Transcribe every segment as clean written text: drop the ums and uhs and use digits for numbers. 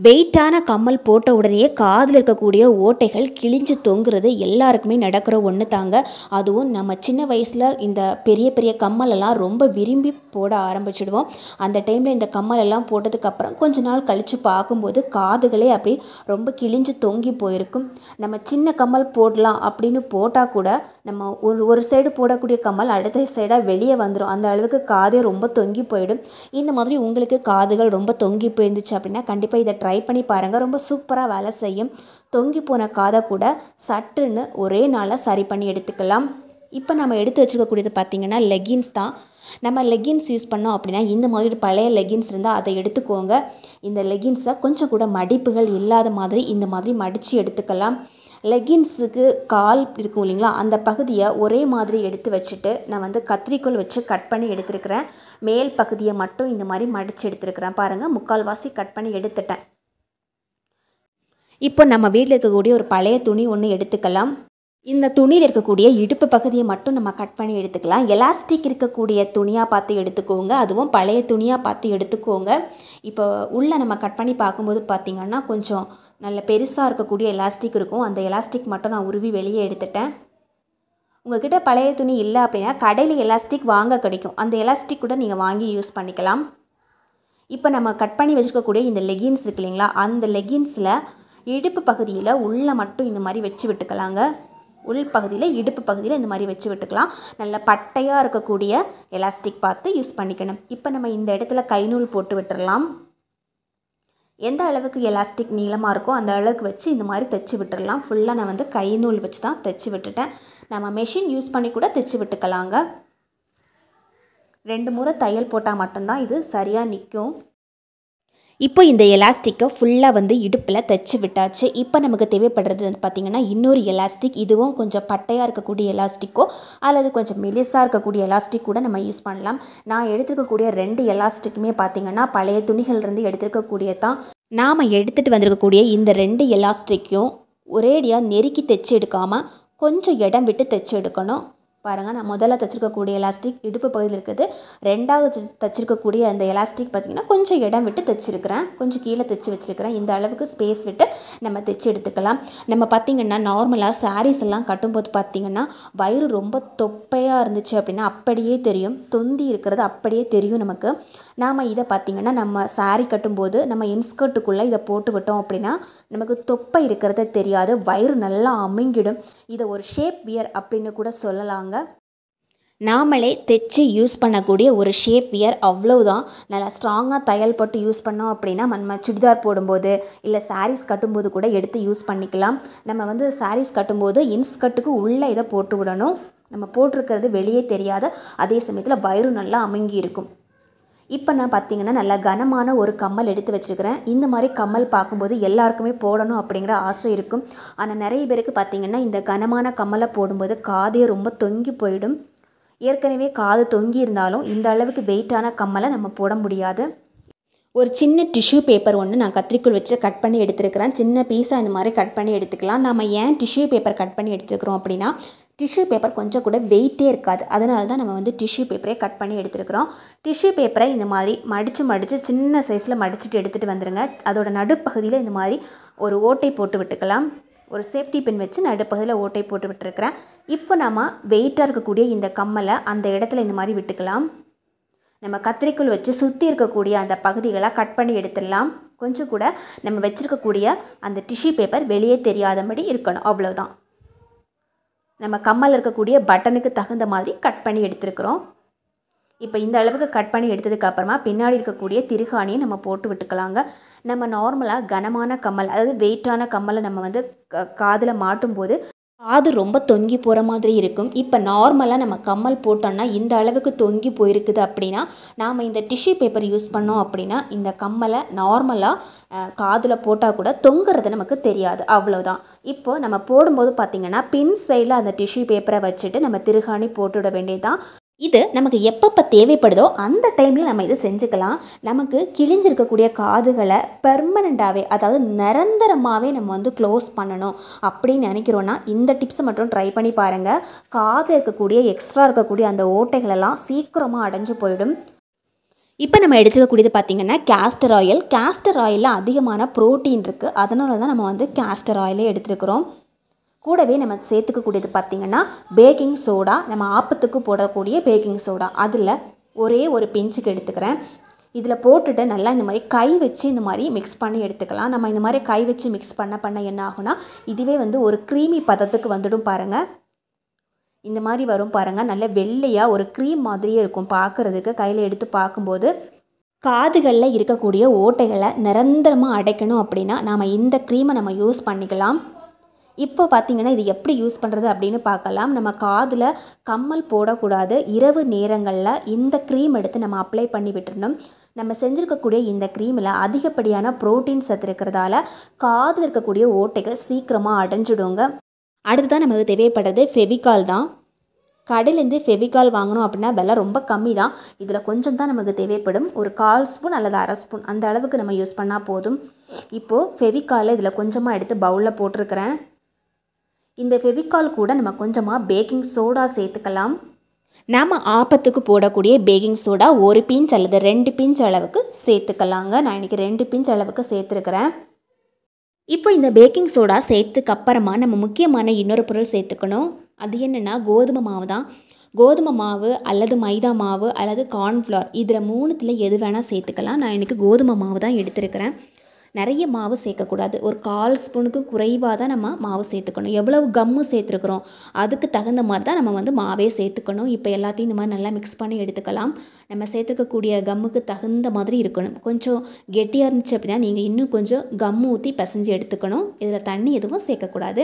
வெயிட்டான கம்மல் போட்ட உடனேயே காதில் இருக்கக்கூடிய ஓட்டைகள் கிழிஞ்சு தொங்குறது எல்லாருக்குமே நடக்கிற ஒன்று தாங்க. அதுவும் நம்ம சின்ன வயசில் இந்த பெரிய பெரிய கம்மலெல்லாம் ரொம்ப விரும்பி போட ஆரம்பிச்சிடுவோம். அந்த டைமில் இந்த கம்மலெல்லாம் போட்டதுக்கப்புறம் கொஞ்ச நாள் கழித்து பார்க்கும்போது காதுகளே அப்படி ரொம்ப கிழிஞ்சு தொங்கி போயிருக்கும். நம்ம சின்ன கம்மல் போடலாம் அப்படின்னு போட்டால் கூட நம்ம ஒரு சைடு போடக்கூடிய கம்மல் அடுத்த சைடாக வெளியே வந்துடும். அந்த அளவுக்கு காதே ரொம்ப தொங்கி போயிடும். இந்த மாதிரி உங்களுக்கு காதுகள் ரொம்ப தொங்கி போயிருந்துச்சு அப்படின்னா கண்டிப்பாக இதை ட்ரை பண்ணி பாருங்கள். ரொம்ப சூப்பராக வேலை செய்யும். தொங்கி போன காதை கூட சட்டுன்னு ஒரே நாளில் சரி பண்ணி எடுத்துக்கலாம். இப்போ நம்ம எடுத்து வச்சுக்கக்கூடியது பார்த்திங்கன்னா லெகின்ஸ் தான். நம்ம லெகின்ஸ் யூஸ் பண்ணோம் அப்படின்னா இந்த மாதிரி பழைய லெகின்ஸ் இருந்தால் அதை எடுத்துக்கோங்க. இந்த லெகின்ஸை கொஞ்சம் கூட மடிப்புகள் இல்லாத மாதிரி இந்த மாதிரி மடித்து எடுத்துக்கலாம். லெகின்ஸுக்கு கால் இருக்கும் இல்லைங்களா, அந்த பகுதியை ஒரே மாதிரி எடுத்து வச்சுட்டு நான் கத்திரிக்கோல் வச்சு கட் பண்ணி எடுத்துருக்கிறேன். மேல் பகுதியை மட்டும் இந்த மாதிரி மடித்து எடுத்துருக்கிறேன். பாருங்கள், முக்கால்வாசி கட் பண்ணி எடுத்துட்டேன். இப்போ நம்ம வீட்டில் இருக்கக்கூடிய ஒரு பழைய துணி ஒன்று எடுத்துக்கலாம். இந்த துணியில் இருக்கக்கூடிய இடுப்பு பகுதியை மட்டும் நம்ம கட் பண்ணி எடுத்துக்கலாம். எலாஸ்டிக் இருக்கக்கூடிய துணியாக பார்த்து எடுத்துக்கோங்க. அதுவும் பழைய துணியாக பார்த்து எடுத்துக்கோங்க. இப்போ உள்ளே நம்ம கட் பண்ணி பார்க்கும்போது பார்த்திங்கன்னா கொஞ்சம் நல்ல பெருசாக இருக்கக்கூடிய எலாஸ்டிக் இருக்கும். அந்த எலாஸ்டிக் மட்டும் நான் உருவி வெளியே எடுத்துட்டேன். உங்கள்கிட்ட பழைய துணி இல்லை அப்படின்னா கடையில் எலாஸ்டிக் வாங்க கிடைக்கும். அந்த எலாஸ்டிக் கூட நீங்கள் வாங்கி யூஸ் பண்ணிக்கலாம். இப்போ நம்ம கட் பண்ணி வச்சுக்கக்கூடிய இந்த லெகின்ஸ் இருக்கு இல்லைங்களா, அந்த லெகின்ஸில் இடுப்பு பகுதியில் உள்ளே மட்டும் இந்த மாதிரி வச்சு விட்டுக்கலாங்க. உள் பகுதியில் இடுப்பு பகுதியில் இந்த மாதிரி வச்சு விட்டுக்கலாம். நல்ல பட்டையாக இருக்கக்கூடிய எலாஸ்டிக் பார்த்து யூஸ் பண்ணிக்கணும். இப்போ நம்ம இந்த இடத்துல கைநூல் போட்டு விட்டுடலாம். எந்த அளவுக்கு எலாஸ்டிக் நீளமாக இருக்கோ அந்த அளவுக்கு வச்சு இந்த மாதிரி தைச்சி விட்டுடலாம். ஃபுல்லாக நான் கைநூல் வச்சு தான் தைச்சி விட்டுட்டேன். நம்ம மெஷின் யூஸ் பண்ணி கூட தைச்சி விட்டுக்கலாங்க. 2 முறை தையல் போட்டால் மட்டும்தான் இது சரியாக நிற்கும். இப்போ இந்த எலாஸ்டிக்கை ஃபுல்லாக இடுப்பில் தைச்சி விட்டாச்சு. இப்போ நமக்கு தேவைப்படுறது பார்த்திங்கன்னா இன்னொரு எலாஸ்டிக். இதுவும் கொஞ்சம் பட்டையாக இருக்கக்கூடிய எலாஸ்டிக்கோ அல்லது கொஞ்சம் மெலிசாக இருக்கக்கூடிய எலாஸ்டிக் கூட நம்ம யூஸ் பண்ணலாம். நான் எடுத்துருக்கக்கூடிய 2 எலாஸ்டிக்குமே பார்த்திங்கன்னா பழைய துணிகள்லேருந்து எடுத்துருக்கக்கூடிய தான். நாம் எடுத்துகிட்டு வந்திருக்கக்கூடிய இந்த 2 எலாஸ்டிக்கையும் ஒரேடியாக நெருக்கி தைச்சி எடுக்காமல் கொஞ்சம் இடம் விட்டு தைச்சி எடுக்கணும். பாருங்கள், நான் முதல்ல தைச்சிருக்கக்கூடிய எலாஸ்டிக் இடுப்பு பகுதியில் இருக்குது. 2வது தைச்சிருக்கக்கூடிய அந்த எலாஸ்டிக் பார்த்திங்கன்னா கொஞ்சம் இடம் விட்டு தைச்சிருக்கிறேன். கொஞ்சம் கீழே தைச்சி வச்சுருக்கிறேன். இந்த அளவுக்கு ஸ்பேஸ் விட்டு நம்ம தைச்சி எடுத்துக்கலாம். நம்ம பார்த்திங்கன்னா நார்மலாக சாரீஸ் எல்லாம் கட்டும்போது பார்த்திங்கன்னா வயிறு ரொம்ப தொப்பையாக இருந்துச்சு அப்படின்னா அப்படியே தெரியும். தொந்தி இருக்கிறது அப்படியே தெரியும் நமக்கு. நாம் இதை பார்த்திங்கன்னா நம்ம சாரீ கட்டும்போது நம்ம இன்ஸ்கர்ட்டுக்குள்ளே இதை போட்டு விட்டோம் அப்படின்னா நமக்கு தொப்பை இருக்கிறத தெரியாது. வயிறு நல்லா அமுங்கிடும். இதை ஒரு ஷேப் வியர் அப்படின்னு கூட சொல்லலாங்க. நாமளே தைச்சி யூஸ் பண்ணக்கூடிய ஒரு ஷேப் வியர், அவ்வளோதான். நல்லா ஸ்ட்ராங்காக தையல் போட்டு யூஸ் பண்ணோம் அப்படின்னா நம்ம சுடிதார் போடும்போது இல்லை சாரீஸ் கட்டும்போது கூட எடுத்து யூஸ் பண்ணிக்கலாம். நம்ம சாரீஸ் கட்டும்போது இன்ஸ்கர்ட்டுக்கு உள்ளே இதை போட்டு விடணும். நம்ம போட்டிருக்கிறது வெளியே தெரியாத, அதே சமயத்தில் வயிறு நல்லா அமுங்கி இருக்கும். இப்போ நான் பார்த்திங்கன்னா நல்லா கனமான ஒரு கம்மல் எடுத்து வச்சுருக்கிறேன். இந்த மாதிரி கம்மல் பார்க்கும்போது எல்லாருக்குமே போடணும் அப்படிங்கிற ஆசை இருக்கும். ஆனால் நிறைய பேருக்கு பார்த்திங்கன்னா இந்த கனமான கம்மலை போடும்போது காதே ரொம்ப தொங்கி போயிடும். ஏற்கனவே காது தொங்கி இருந்தாலும் இந்த அளவுக்கு வெயிட்டான கம்மலை நம்ம போட முடியாது. ஒரு சின்ன டிஷ்யூ பேப்பர் ஒன்று நான் கத்திரிக்கோல் வச்சு கட் பண்ணி எடுத்துருக்கிறேன். சின்ன பீஸாக இந்த மாதிரி கட் பண்ணி எடுத்துக்கலாம். நம்ம ஏன் டிஷ்யூ பேப்பர் கட் பண்ணி எடுத்துருக்கிறோம் அப்படின்னா டிஷ்யூ பேப்பர் கொஞ்சம் கூட வெயிட்டே இருக்காது. அதனால தான் நம்ம டிஷ்யூ பேப்பரே கட் பண்ணி எடுத்துருக்கிறோம். டிஷ்யூ பேப்பரை இந்த மாதிரி மடித்து சின்ன சைஸில் மடிச்சுட்டு எடுத்துகிட்டு வந்துடுங்க. அதோட நடுப்பகுதியில் இந்த மாதிரி ஒரு ஓட்டை போட்டு விட்டுக்கலாம். ஒரு சேஃப்டி பின் வச்சு நடுப்பகுதியில் ஓட்டை போட்டு விட்டுருக்கிறேன். இப்போ நம்ம வெயிட்டாக இருக்கக்கூடிய இந்த கம்மலை அந்த இடத்துல இந்த மாதிரி விட்டுக்கலாம். நம்ம கத்திரிக்கோல் வச்சு சுற்றி இருக்கக்கூடிய அந்த பகுதிகளை கட் பண்ணி எடுத்துடலாம். கொஞ்சம் கூட நம்ம வச்சுருக்கக்கூடிய அந்த டிஷ்யூ பேப்பர் வெளியே தெரியாதபடி இருக்கணும். அவ்வளோதான். நம்ம கம்மல் இருக்கக்கூடிய பட்டனுக்கு தகுந்த மாதிரி கட் பண்ணி எடுத்துருக்குறோம். இப்போ இந்த அளவுக்கு கட் பண்ணி எடுத்ததுக்கப்புறமா பின்னாடி இருக்கக்கூடிய திருகாணியை நம்ம போட்டு விட்டுக்கலாங்க. நம்ம நார்மலாக கனமான கம்மல், அதாவது வெயிட்டான கம்மலை நம்ம காதில் மாட்டும்போது காது ரொம்ப தொங்கி போகிற மாதிரி இருக்கும். இப்போ நார்மலாக நம்ம கம்மல் போட்டோம்னா இந்த அளவுக்கு தொங்கி போயிருக்குது அப்படின்னா நாம் இந்த டிஷ்யூ பேப்பர் யூஸ் பண்ணோம் அப்படின்னா இந்த கம்மலை நார்மலாக காதில் போட்டால் கூட தொங்குறது நமக்கு தெரியாது. அவ்வளோதான். இப்போது நம்ம போடும்போது பார்த்திங்கன்னா பின் சைடில் அந்த டிஷ்யூ பேப்பரை வச்சுட்டு நம்ம திருகாணி போட்டுவிட வேண்டியதுதான். இது நமக்கு எப்பப்போ தேவைப்படுதோ அந்த டைமில் நம்ம இதை செஞ்சுக்கலாம். நமக்கு கிழிஞ்சிருக்கக்கூடிய காதுகளை பெர்மனண்ட்டாகவே, அதாவது நிரந்தரமாகவே நம்ம க்ளோஸ் பண்ணணும் அப்படின்னு நினைக்கிறோன்னா இந்த டிப்ஸை மட்டும் ட்ரை பண்ணி பாருங்கள். காதில் இருக்கக்கூடிய எக்ஸ்ட்ரா இருக்கக்கூடிய அந்த ஓட்டைகளெல்லாம் சீக்கிரமாக அடைஞ்சு போயிடும். இப்போ நம்ம எடுத்துக்கக்கூடியது பார்த்திங்கன்னா கேஸ்டர் ஆயில். கேஸ்டர் ஆயிலில் அதிகமான ப்ரோட்டீன் இருக்குது, அதனால தான் நம்ம வந்து கேஸ்டர் ஆயிலே எடுத்துருக்குறோம். கூடவே நம்ம சேர்த்துக்கக்கூடியது பார்த்திங்கன்னா பேக்கிங் சோடா, நம்ம ஆப்பத்துக்கு போடக்கூடிய பேக்கிங் சோடா. அதில் ஒரே ஒரு பிஞ்சுக்கு எடுத்துக்கிறேன். இதில் போட்டுட்டு நல்லா இந்த மாதிரி கை வச்சு இந்த மாதிரி மிக்ஸ் பண்ணி எடுத்துக்கலாம். நம்ம இந்த மாதிரி கை வச்சு மிக்ஸ் பண்ண என்ன ஆகும்னா இதுவே வந்து ஒரு க்ரீமி பதத்துக்கு வந்துடும் பாருங்கள். இந்த மாதிரி வரும் பாருங்கள், நல்ல வெள்ளையாக ஒரு க்ரீம் மாதிரியே இருக்கும் பார்க்குறதுக்கு. கையில் எடுத்து பார்க்கும்போது காதுகளில் இருக்கக்கூடிய ஓட்டைகளை நிரந்தரமாக அடைக்கணும் அப்படின்னா நாம் இந்த க்ரீமை நம்ம யூஸ் பண்ணிக்கலாம். இப்போ பார்த்திங்கன்னா இது எப்படி யூஸ் பண்ணுறது அப்படின்னு பார்க்கலாம். நம்ம காதில் கம்மல் போடக்கூடாது. இரவு நேரங்களில் இந்த க்ரீம் எடுத்து நம்ம அப்ளை பண்ணி விட்டுறணும். நம்ம செஞ்சுருக்கக்கூடிய இந்த க்ரீமில் அதிகப்படியான ப்ரோட்டீன் சத்து இருக்கிறதால காதில் இருக்கக்கூடிய ஓட்டைகள் சீக்கிரமாக அடைஞ்சிடுங்க. அடுத்ததான் நமக்கு தேவைப்படுறது ஃபெவிகால் தான். கடையிலேருந்து ஃபெவிகால் வாங்கணும் அப்படின்னா விலை ரொம்ப கம்மி தான். இதில் கொஞ்சம் தான் நமக்கு தேவைப்படும். ஒரு 1/4 ஸ்பூன் அல்லது 1/2 ஸ்பூன் அந்த அளவுக்கு நம்ம யூஸ் பண்ணால் போதும். இப்போது ஃபெவிகாலை இதில் கொஞ்சமாக எடுத்து பவுலில் போட்டிருக்கிறேன். இந்த ஃபெவிகால் கூட நம்ம கொஞ்சமாக பேக்கிங் சோடா சேர்த்துக்கலாம். நாம் ஆப்பத்துக்கு போடக்கூடிய பேக்கிங் சோடா 1 பிஞ்ச் அல்லது 2 பிஞ்ச் அளவுக்கு சேர்த்துக்கலாங்க. நான் இன்றைக்கி 2 பிஞ்ச் அளவுக்கு சேர்த்துருக்கிறேன். இப்போ இந்த பேக்கிங் சோடா சேர்த்துக்கு அப்புறமா நம்ம முக்கியமான இன்னொரு பொருள் சேர்த்துக்கணும். அது என்னென்னா கோதுமை மாவு தான். கோதுமை மாவு அல்லது மைதா மாவு அல்லது கார்ன்ஃப்ளவர் இதில் 3த்தில் எது வேணால் சேர்த்துக்கலாம். நான் இன்றைக்கி கோதுமை மாவு தான் எடுத்துருக்கிறேன். நிறைய மாவு சேர்க்கக்கூடாது. ஒரு 1/4 ஸ்பூனுக்கு குறைவாக தான் நம்ம மாவு சேர்த்துக்கணும். எவ்வளவு கம்மு சேர்த்துருக்குறோம் அதுக்கு தகுந்த மாதிரி தான் நம்ம வந்து மாவே சேர்த்துக்கணும். இப்போ எல்லாத்தையும் இந்த மாதிரி நல்லா மிக்ஸ் பண்ணி எடுத்துக்கலாம். நம்ம சேர்த்துக்கக்கூடிய கம்முக்கு தகுந்த மாதிரி இருக்கணும். கொஞ்சம் கெட்டியாக இருந்துச்சு அப்படின்னா நீங்கள் இன்னும் கொஞ்சம் கம்மு ஊற்றி பிசைஞ்சு எடுத்துக்கணும். இதில் தண்ணி எதுவும் சேர்க்கக்கூடாது.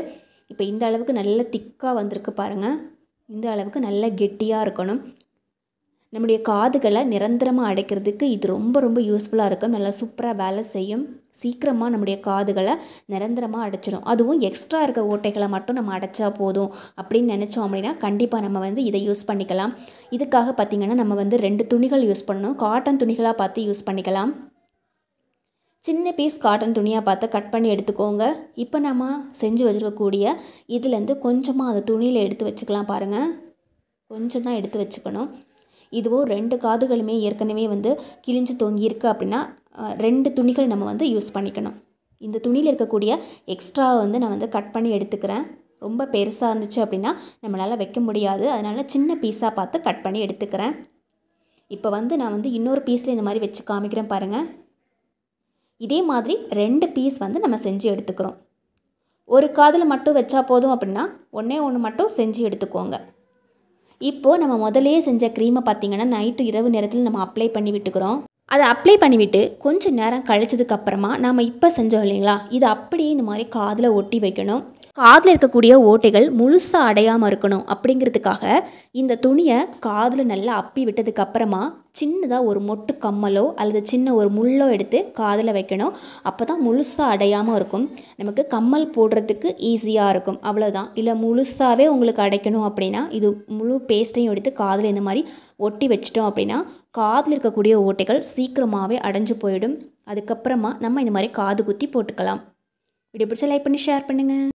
இப்போ இந்த அளவுக்கு நல்ல திக்காக வந்திருக்கு பாருங்கள். இந்த அளவுக்கு நல்ல கெட்டியாக இருக்கணும். நம்முடைய காதுகளை நிரந்தரமாக அடைக்கிறதுக்கு இது ரொம்ப ரொம்ப யூஸ்ஃபுல்லாக இருக்கும். நல்லா சூப்பராக வேலை செய்யும். சீக்கிரமாக நம்முடைய காதுகளை நிரந்தரமாக அடைச்சிடும். அதுவும் எக்ஸ்ட்ரா இருக்க ஓட்டைகளை மட்டும் நம்ம அடைச்சா போதும் அப்படின்னு நினச்சோம் அப்படின்னா கண்டிப்பாக நம்ம வந்து இதை யூஸ் பண்ணிக்கலாம். இதுக்காக பார்த்திங்கன்னா நம்ம வந்து 2 துணிகள் யூஸ் பண்ணணும். காட்டன் துணிகளாக பார்த்து யூஸ் பண்ணிக்கலாம். சின்ன பீஸ் காட்டன் துணியாக பார்த்து கட் பண்ணி எடுத்துக்கோங்க. இப்போ நம்ம செஞ்சு வச்சுருக்கக்கூடிய இதுலேருந்து கொஞ்சமாக அந்த துணியில் எடுத்து வச்சுக்கலாம் பாருங்கள். கொஞ்சம் தான் எடுத்து வச்சுக்கணும். இதுவும் 2 காதுகளுமே ஏற்கனவே வந்து கிழிஞ்சு தொங்கியிருக்கு அப்படின்னா 2 துணிகள் நம்ம வந்து யூஸ் பண்ணிக்கணும். இந்த துணியில் இருக்கக்கூடிய எக்ஸ்ட்ரா வந்து நான் வந்து கட் பண்ணி எடுத்துக்கிறேன். ரொம்ப பெருசாக இருந்துச்சு அப்படின்னா நம்மளால் வைக்க முடியாது. அதனால் சின்ன பீஸாக பார்த்து கட் பண்ணி எடுத்துக்கிறேன். இப்போ வந்து நான் வந்து இன்னொரு பீஸில் இந்த மாதிரி வச்சு காமிக்கிறேன் பாருங்கள். இதே மாதிரி 2 பீஸ் வந்து நம்ம செஞ்சு எடுத்துக்கிறோம். ஒரு காதில் மட்டும் வச்சா போதும் அப்படின்னா ஒன்று மட்டும் செஞ்சு எடுத்துக்கோங்க. இப்போது நம்ம முதலே செஞ்ச க்ரீமை பார்த்திங்கன்னா நைட்டு இரவு நேரத்தில் நம்ம அப்ளை பண்ணி விட்டுக்கிறோம். அதை அப்ளை பண்ணிவிட்டு கொஞ்சம் நேரம் கழிச்சதுக்கப்புறமா நாம் இப்போ செஞ்சோம் இல்லைங்களா, இதை அப்படியே இந்த மாதிரி காதில் ஒட்டி வைக்கணும். காதில் இருக்கக்கூடிய ஓட்டைகள் முழுசாக அடையாமல் இருக்கணும். அப்படிங்கிறதுக்காக இந்த துணியை காதில் நல்லா அப்பி விட்டதுக்கப்புறமா சின்னதாக ஒரு மொட்டு கம்மலோ அல்லது சின்ன ஒரு முள்ளோ எடுத்து காதில் வைக்கணும். அப்போ தான் முழுசாக அடையாமல் இருக்கும். நமக்கு கம்மல் போடுறதுக்கு ஈஸியாக இருக்கும். அவ்வளோதான். இல்லை முழுசாகவே உங்களுக்கு அடைக்கணும் அப்படின்னா இது முழு பேஸ்ட்டையும் எடுத்து காதில் இந்த மாதிரி ஒட்டி வச்சிட்டோம் அப்படின்னா காதில் இருக்கக்கூடிய ஓட்டைகள் சீக்கிரமாகவே அடைஞ்சு போயிடும். அதுக்கப்புறமா நம்ம இந்த மாதிரி காது குத்தி போட்டுக்கலாம். வீடியோ பிடிச்சா லைக் பண்ணி ஷேர் பண்ணுங்கள்.